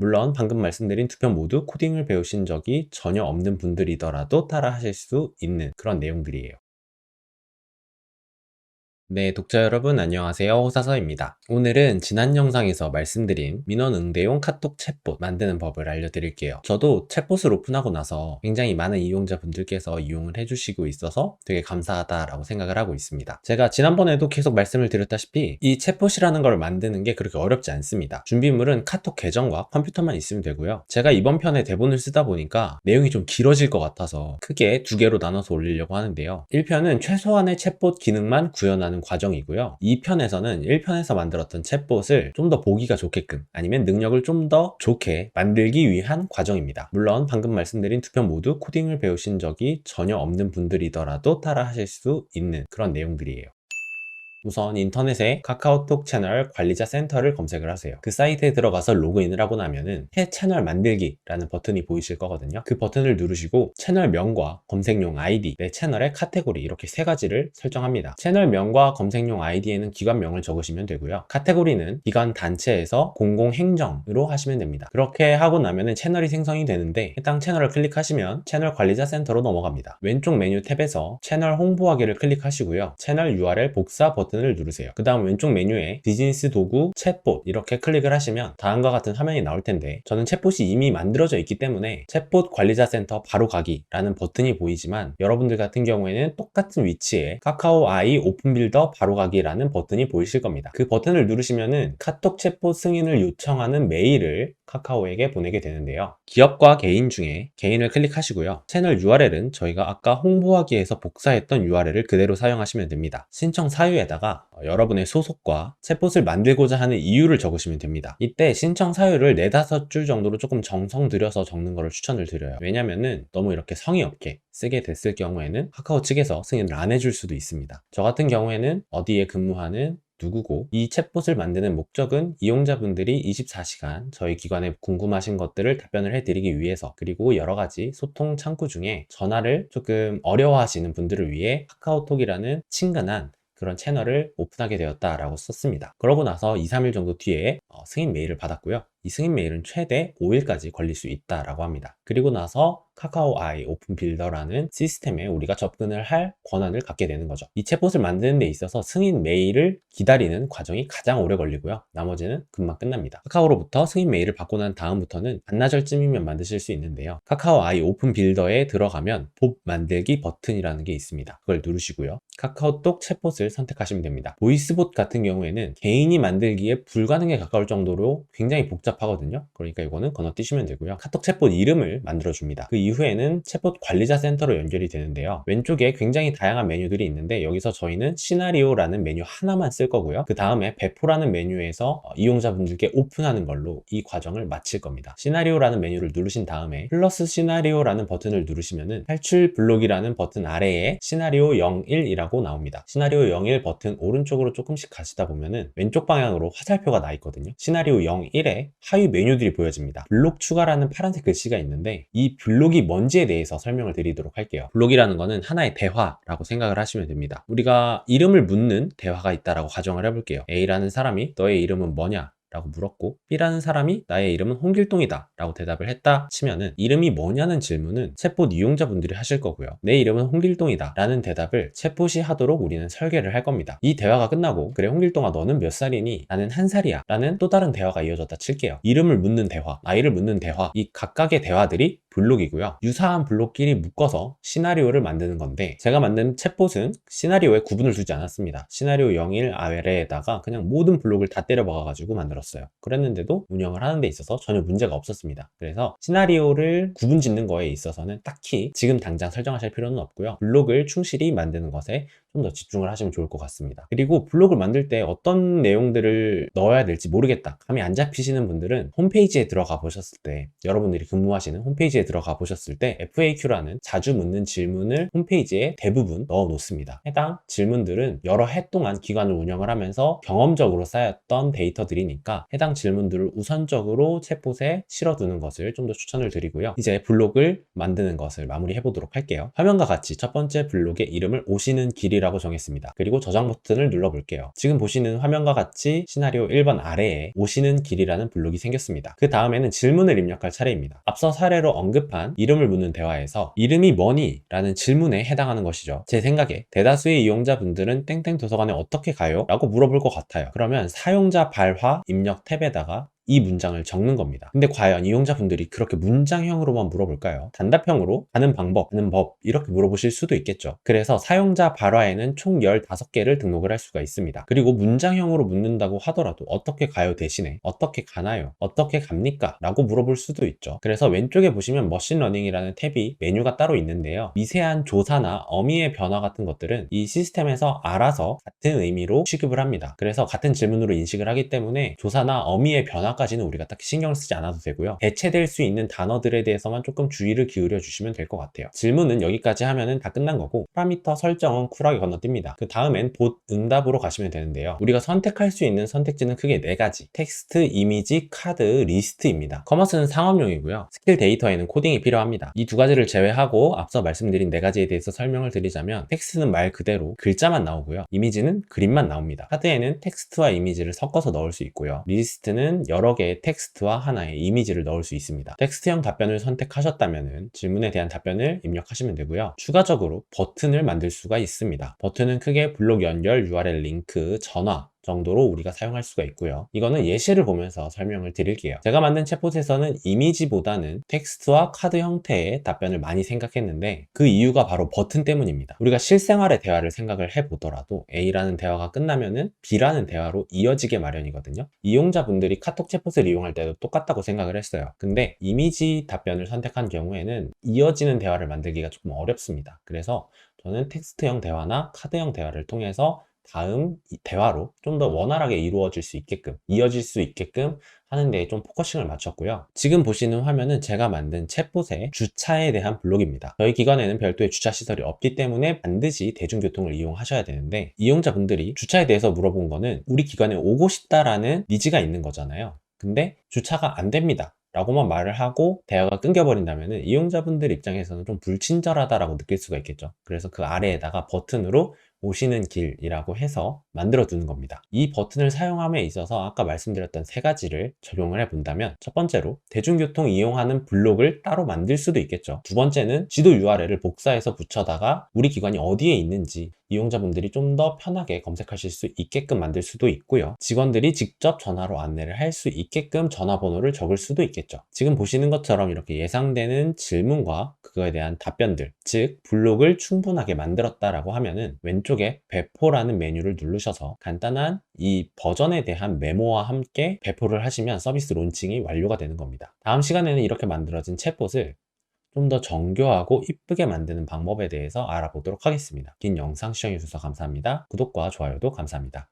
물론 방금 말씀드린 두 편 모두 코딩을 배우신 적이 전혀 없는 분들이더라도 따라 하실 수 있는 그런 내용들이에요. 네, 독자 여러분 안녕하세요. 호사서입니다. 오늘은 지난 영상에서 말씀드린 민원 응대용 카톡 챗봇 만드는 법을 알려드릴게요. 저도 챗봇을 오픈하고 나서 굉장히 많은 이용자분들께서 이용을 해주시고 있어서 되게 감사하다라고 생각을 하고 있습니다. 제가 지난번에도 계속 말씀을 드렸다시피 이 챗봇이라는 걸 만드는 게 그렇게 어렵지 않습니다. 준비물은 카톡 계정과 컴퓨터만 있으면 되고요. 제가 이번 편에 대본을 쓰다 보니까 내용이 좀 길어질 것 같아서 크게 두 개로 나눠서 올리려고 하는데요. 1편은 최소한의 챗봇 기능만 구현하는 과정이고요. 2편에서는 1편에서 만들었던 챗봇을 좀 더 보기가 좋게끔 아니면 능력을 좀 더 좋게 만들기 위한 과정입니다. 물론 방금 말씀드린 두 편 모두 코딩을 배우신 적이 전혀 없는 분들이더라도 따라 하실 수 있는 그런 내용들이에요. 우선 인터넷에 카카오톡 채널 관리자 센터를 검색을 하세요. 그 사이트에 들어가서 로그인을 하고 나면은 새 채널 만들기라는 버튼이 보이실 거거든요. 그 버튼을 누르시고 채널명과 검색용 아이디, 내 채널의 카테고리 이렇게 세 가지를 설정합니다. 채널명과 검색용 아이디에는 기관명을 적으시면 되고요. 카테고리는 기관 단체에서 공공행정으로 하시면 됩니다. 그렇게 하고 나면은 채널이 생성이 되는데 해당 채널을 클릭하시면 채널 관리자 센터로 넘어갑니다. 왼쪽 메뉴 탭에서 채널 홍보하기를 클릭하시고요. 채널 URL 복사 버튼을 누르세요. 그 다음 왼쪽 메뉴에 비즈니스 도구 챗봇 이렇게 클릭을 하시면 다음과 같은 화면이 나올 텐데 저는 챗봇이 이미 만들어져 있기 때문에 챗봇 관리자 센터 바로 가기 라는 버튼이 보이지만 여러분들 같은 경우에는 똑같은 위치에 카카오 아이 오픈 빌더 바로 가기 라는 버튼이 보이실 겁니다. 그 버튼을 누르시면은 카톡 챗봇 승인을 요청하는 메일을 카카오에게 보내게 되는데요. 기업과 개인 중에 개인을 클릭하시고요. 채널 URL은 저희가 아까 홍보하기에서 복사했던 URL을 그대로 사용하시면 됩니다. 신청 사유에다가 여러분의 소속과 챗봇을 만들고자 하는 이유를 적으시면 됩니다. 이때 신청 사유를 4-5줄 정도로 조금 정성 들여서 적는 것을 추천을 드려요. 왜냐면은 너무 이렇게 성의 없게 쓰게 됐을 경우에는 카카오 측에서 승인을 안 해줄 수도 있습니다. 저 같은 경우에는 어디에 근무하는 누구고 이 챗봇을 만드는 목적은 이용자분들이 24시간 저희 기관에 궁금하신 것들을 답변을 해드리기 위해서 그리고 여러가지 소통 창구 중에 전화를 조금 어려워하시는 분들을 위해 카카오톡이라는 친근한 그런 채널을 오픈하게 되었다라고 썼습니다. 그러고 나서 2-3일 정도 뒤에 승인 메일을 받았고요. 이 승인 메일은 최대 5일까지 걸릴 수 있다라고 합니다. 그리고 나서 카카오 아이 오픈 빌더라는 시스템에 우리가 접근을 할 권한을 갖게 되는 거죠. 이 챗봇을 만드는 데 있어서 승인 메일을 기다리는 과정이 가장 오래 걸리고요. 나머지는 금방 끝납니다. 카카오로부터 승인 메일을 받고 난 다음부터는 반나절쯤이면 만드실 수 있는데요. 카카오 아이 오픈 빌더에 들어가면 봇 만들기 버튼이라는 게 있습니다. 그걸 누르시고요. 카카오톡 챗봇을 선택하시면 됩니다. 보이스봇 같은 경우에는 개인이 만들기에 불가능에 가까울 정도로 굉장히 복잡하거든요. 그러니까 이거는 건너뛰시면 되고요. 카톡 챗봇 이름을 만들어줍니다. 그 이후에는 챗봇 관리자 센터로 연결이 되는데요. 왼쪽에 굉장히 다양한 메뉴들이 있는데 여기서 저희는 시나리오라는 메뉴 하나만 쓸 거고요. 그 다음에 배포라는 메뉴에서 이용자분들께 오픈하는 걸로 이 과정을 마칠 겁니다. 시나리오라는 메뉴를 누르신 다음에 플러스 시나리오라는 버튼을 누르시면은 탈출 블록이라는 버튼 아래에 시나리오 01이라고 나옵니다. 시나리오 01 버튼 오른쪽으로 조금씩 가시다 보면은 왼쪽 방향으로 화살표가 나 있거든요. 시나리오 01에 하위 메뉴들이 보여집니다. 블록 추가라는 파란색 글씨가 있는데 이 블록이 뭔지에 대해서 설명을 드리도록 할게요. 블록이라는 거는 하나의 대화라고 생각을 하시면 됩니다. 우리가 이름을 묻는 대화가 있다라고 가정을 해볼게요. A라는 사람이 너의 이름은 뭐냐? 라고 물었고 B라는 사람이 나의 이름은 홍길동이다 라고 대답을 했다 치면은 이름이 뭐냐는 질문은 챗봇 이용자분들이 하실 거고요. 내 이름은 홍길동이다 라는 대답을 챗봇이 하도록 우리는 설계를 할 겁니다. 이 대화가 끝나고 그래 홍길동아 너는 몇 살이니? 나는 1살이야 라는 또 다른 대화가 이어졌다 칠게요. 이름을 묻는 대화, 나이를 묻는 대화 이 각각의 대화들이 블록이고요. 유사한 블록끼리 묶어서 시나리오를 만드는 건데 제가 만든 챗봇은 시나리오에 구분을 두지 않았습니다. 시나리오 01 아래에다가 그냥 모든 블록을 다 때려 박아가지고 만들었어요. 그랬는데도 운영을 하는 데 있어서 전혀 문제가 없었습니다. 그래서 시나리오를 구분 짓는 거에 있어서는 딱히 지금 당장 설정하실 필요는 없고요. 블록을 충실히 만드는 것에 좀 더 집중을 하시면 좋을 것 같습니다. 그리고 블록을 만들 때 어떤 내용들을 넣어야 될지 모르겠다 감이 안 잡히시는 분들은 홈페이지에 들어가 보셨을 때 여러분들이 근무하시는 홈페이지에 들어가 보셨을 때 FAQ라는 자주 묻는 질문을 홈페이지에 대부분 넣어 놓습니다. 해당 질문들은 여러 해 동안 기관을 운영을 하면서 경험적으로 쌓였던 데이터들이니까 해당 질문들을 우선적으로 챗봇에 실어두는 것을 좀 더 추천을 드리고요. 이제 블록을 만드는 것을 마무리해 보도록 할게요. 화면과 같이 첫 번째 블록의 이름을 오시는 길이 길이라고 정했습니다. 그리고 저장 버튼을 눌러볼게요. 지금 보시는 화면과 같이 시나리오 1번 아래에 오시는 길이라는 블록이 생겼습니다. 그 다음에는 질문을 입력할 차례입니다. 앞서 사례로 언급한 이름을 묻는 대화에서 이름이 뭐니? 라는 질문에 해당하는 것이죠. 제 생각에 대다수의 이용자분들은 땡땡 도서관에 어떻게 가요? 라고 물어볼 것 같아요. 그러면 사용자 발화 입력 탭에다가 이 문장을 적는 겁니다. 근데 과연 이용자분들이 그렇게 문장형으로만 물어볼까요? 단답형으로 가는 방법, 가는 법 이렇게 물어보실 수도 있겠죠. 그래서 사용자 발화에는 총 15개를 등록을 할 수가 있습니다. 그리고 문장형으로 묻는다고 하더라도 어떻게 가요 대신에 어떻게 가나요? 어떻게 갑니까? 라고 물어볼 수도 있죠. 그래서 왼쪽에 보시면 머신러닝이라는 탭이 메뉴가 따로 있는데요. 미세한 조사나 어미의 변화 같은 것들은 이 시스템에서 알아서 같은 의미로 취급을 합니다. 그래서 같은 질문으로 인식을 하기 때문에 조사나 어미의 변화까지는 우리가 딱히 신경을 쓰지 않아도 되고요. 대체될 수 있는 단어들에 대해서만 조금 주의를 기울여 주시면 될 것 같아요. 질문은 여기까지 하면은 다 끝난 거고 파라미터 설정은 쿨하게 건너뜁니다. 그 다음엔 봇 응답으로 가시면 되는데요. 우리가 선택할 수 있는 선택지는 크게 4가지. 텍스트, 이미지, 카드, 리스트입니다. 커머스는 상업용이고요. 스킬 데이터에는 코딩이 필요합니다. 이 2가지를 제외하고 앞서 말씀드린 4가지에 대해서 설명을 드리자면 텍스트는 말 그대로 글자만 나오고요. 이미지는 그림만 나옵니다. 카드에는 텍스트와 이미지를 섞어서 넣을 수 있고요. 리스트는 여러 개의 텍스트와 하나의 이미지를 넣을 수 있습니다. 텍스트형 답변을 선택하셨다면 질문에 대한 답변을 입력하시면 되고요. 추가적으로 버튼을 만들 수가 있습니다. 버튼은 크게 블록 연결, URL 링크, 전화 정도로 우리가 사용할 수가 있고요. 이거는 예시를 보면서 설명을 드릴게요. 제가 만든 챗봇에서는 이미지보다는 텍스트와 카드 형태의 답변을 많이 생각했는데 그 이유가 바로 버튼 때문입니다. 우리가 실생활의 대화를 생각을 해보더라도 A라는 대화가 끝나면은 B라는 대화로 이어지게 마련이거든요. 이용자분들이 카톡 챗봇을 이용할 때도 똑같다고 생각을 했어요. 근데 이미지 답변을 선택한 경우에는 이어지는 대화를 만들기가 조금 어렵습니다. 그래서 저는 텍스트형 대화나 카드형 대화를 통해서 다음 대화로 좀 더 원활하게 이루어질 수 있게끔 이어질 수 있게끔 하는 데에 좀 포커싱을 맞췄고요. 지금 보시는 화면은 제가 만든 챗봇의 주차에 대한 블록입니다. 저희 기관에는 별도의 주차 시설이 없기 때문에 반드시 대중교통을 이용하셔야 되는데 이용자분들이 주차에 대해서 물어본 거는 우리 기관에 오고 싶다라는 니즈가 있는 거잖아요. 근데 주차가 안 됩니다 라고만 말을 하고 대화가 끊겨버린다면 이용자분들 입장에서는 좀 불친절하다라고 느낄 수가 있겠죠. 그래서 그 아래에다가 버튼으로 오시는 길이라고 해서 만들어 두는 겁니다. 이 버튼을 사용함에 있어서 아까 말씀드렸던 3가지를 적용을 해 본다면 첫 번째로 대중교통 이용하는 블록을 따로 만들 수도 있겠죠. 두 번째는 지도 URL을 복사해서 붙여다가 우리 기관이 어디에 있는지 이용자분들이 좀 더 편하게 검색하실 수 있게끔 만들 수도 있고요. 직원들이 직접 전화로 안내를 할 수 있게끔 전화번호를 적을 수도 있겠죠. 지금 보시는 것처럼 이렇게 예상되는 질문과 그거에 대한 답변들, 즉 블록을 충분하게 만들었다라고 하면은 왼쪽에 배포라는 메뉴를 누르셔서 간단한 이 버전에 대한 메모와 함께 배포를 하시면 서비스 론칭이 완료가 되는 겁니다. 다음 시간에는 이렇게 만들어진 챗봇을 좀 더 정교하고 이쁘게 만드는 방법에 대해서 알아보도록 하겠습니다. 긴 영상 시청해주셔서 감사합니다. 구독과 좋아요도 감사합니다.